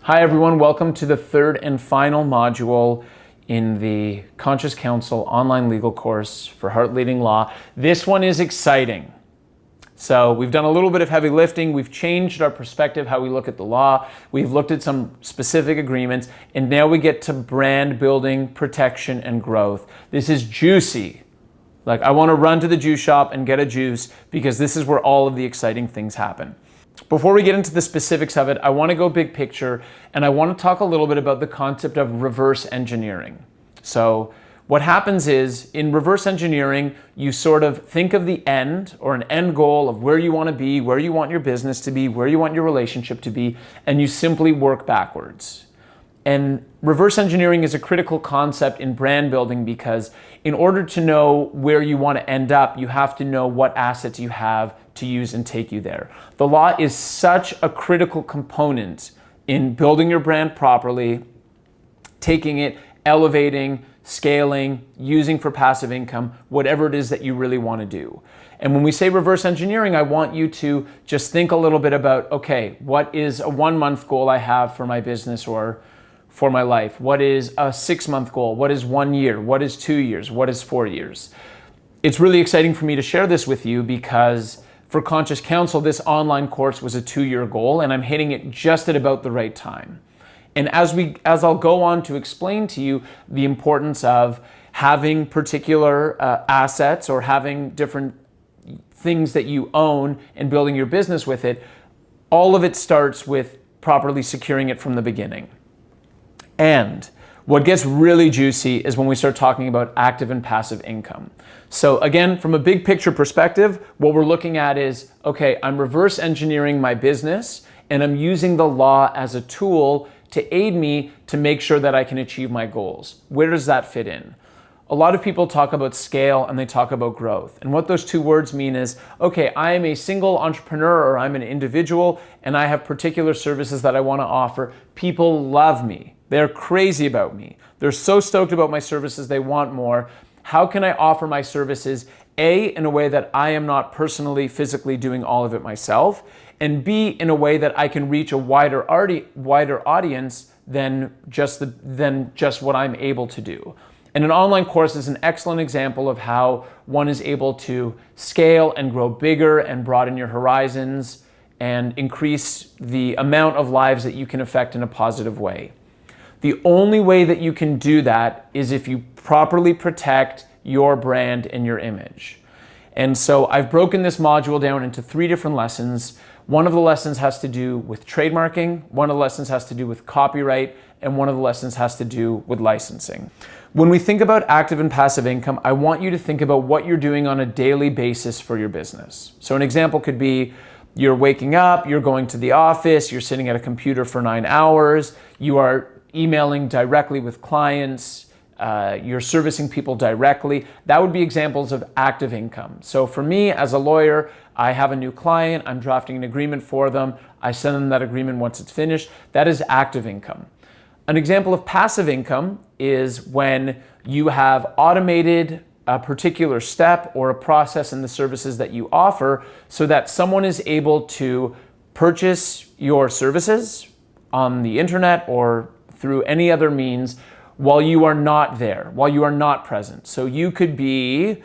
Hi everyone, welcome to the third and final module in the Conscious Counsel online legal course for Heart Leading Law. This one is exciting. So we've done a little bit of heavy lifting, we've changed our perspective, how we look at the law, we've looked at some specific agreements, and now we get to brand building, protection, and growth. This is juicy. Like, I want to run to the juice shop and get a juice because this is where all of the exciting things happen. Before we get into the specifics of it, I want to go big picture and I want to talk a little bit about the concept of reverse engineering. So what happens is in reverse engineering, you sort of think of the end or an end goal of where you want to be, where you want your business to be, where you want your relationship to be, and you simply work backwards. And reverse engineering is a critical concept in brand building because in order to know where you want to end up, you have to know what assets you have to use and take you there. The law is such a critical component in building your brand properly, taking it, elevating, scaling, using for passive income, whatever it is that you really want to do. And when we say reverse engineering, I want you to just think a little bit about, okay, what is a 1-month goal I have for my business or for my life? What is a 6-month goal? What is 1 year? What is 2 years? What is 4 years? It's really exciting for me to share this with you because for Conscious Counsel, this online course was a 2-year goal and I'm hitting it just at about the right time. And as I'll go on to explain to you the importance of having particular assets or having different things that you own and building your business with it, all of it starts with properly securing it from the beginning. And what gets really juicy is when we start talking about active and passive income. So again, from a big picture perspective, what we're looking at is, okay, I'm reverse engineering my business and I'm using the law as a tool to aid me to make sure that I can achieve my goals. Where does that fit in? A lot of people talk about scale and they talk about growth. And what those two words mean is, okay, I am a single entrepreneur or I'm an individual and I have particular services that I want to offer. People love me. They're crazy about me. They're so stoked about my services, they want more. How can I offer my services, A, in a way that I am not personally, physically doing all of it myself, and B, in a way that I can reach a wider audience than just what I'm able to do. And an online course is an excellent example of how one is able to scale and grow bigger and broaden your horizons and increase the amount of lives that you can affect in a positive way. The only way that you can do that is if you properly protect your brand and your image. And so I've broken this module down into 3 different lessons. One of the lessons has to do with trademarking, one of the lessons has to do with copyright, and one of the lessons has to do with licensing. When we think about active and passive income, I want you to think about what you're doing on a daily basis for your business. So an example could be you're waking up, you're going to the office, you're sitting at a computer for 9 hours, you are emailing directly with clients, you're servicing people directly. That would be examples of active income. So for me as a lawyer, I have a new client, I'm drafting an agreement for them, I send them that agreement once it's finished. That is active income. An example of passive income is when you have automated a particular step or a process in the services that you offer so that someone is able to purchase your services on the internet or through any other means while you are not there, while you are not present. So you could be,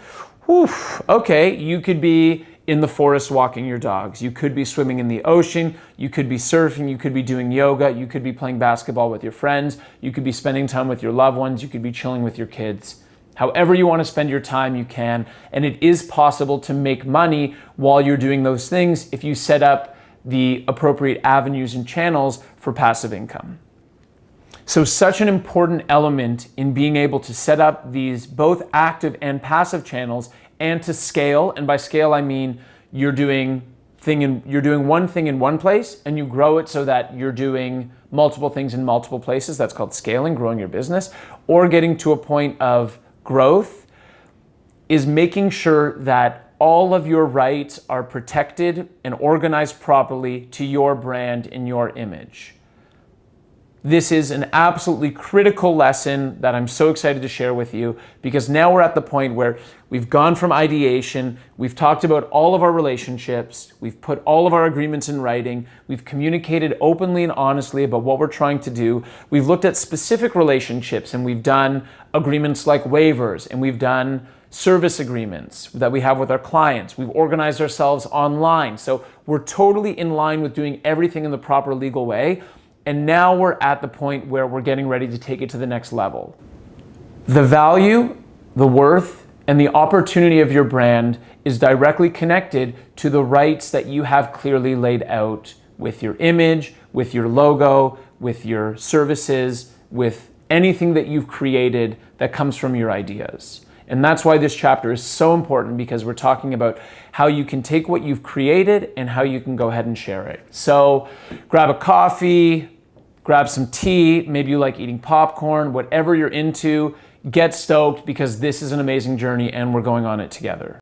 you could be in the forest walking your dogs. You could be swimming in the ocean. You could be surfing. You could be doing yoga. You could be playing basketball with your friends. You could be spending time with your loved ones. You could be chilling with your kids. However you want to spend your time, you can. And it is possible to make money while you're doing those things if you set up the appropriate avenues and channels for passive income. So such an important element in being able to set up these both active and passive channels and to scale. And by scale, I mean you're doing one thing in one place and you grow it so that you're doing multiple things in multiple places. That's called scaling, growing your business, or getting to a point of growth is making sure that all of your rights are protected and organized properly to your brand and your image. This is an absolutely critical lesson that I'm so excited to share with you, because now we're at the point where we've gone from ideation, we've talked about all of our relationships, we've put all of our agreements in writing, we've communicated openly and honestly about what we're trying to do, we've looked at specific relationships, and we've done agreements like waivers, and we've done service agreements that we have with our clients. We've organized ourselves online. So we're totally in line with doing everything in the proper legal way. And now we're at the point where we're getting ready to take it to the next level. The value, the worth, and the opportunity of your brand is directly connected to the rights that you have clearly laid out with your image, with your logo, with your services, with anything that you've created that comes from your ideas. And that's why this chapter is so important, because we're talking about how you can take what you've created and how you can go ahead and share it. So grab a coffee, grab some tea, maybe you like eating popcorn, whatever you're into, get stoked, because this is an amazing journey and we're going on it together.